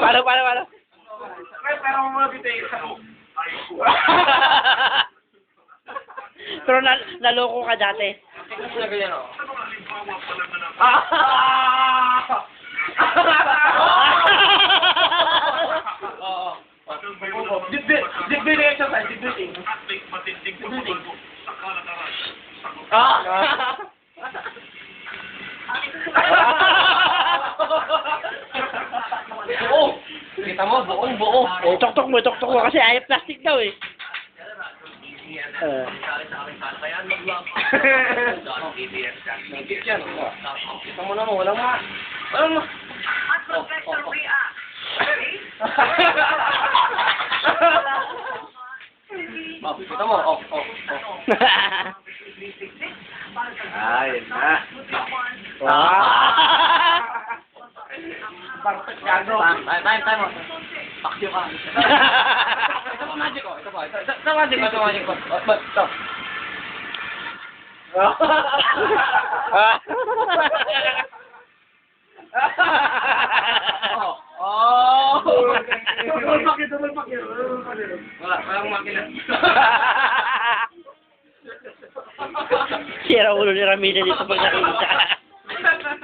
Paano? Pero mo mga bitay sa Pero naloko ka dati. Tingnan mo na ganyan, oh. Oo. Dibdib exercise, dibdib. Buo. Kita mo, buo. Tuktok mo kasi ayaw plastic daw eh. Kita mo naman, walang ma. Kita mo, Ayun na. Time mo. Pakyo ka. Ito magic ko. Ito magic ko. Ito. Double pakyo. Walang makina. Sira ulo ni Ramila dito pag nakita.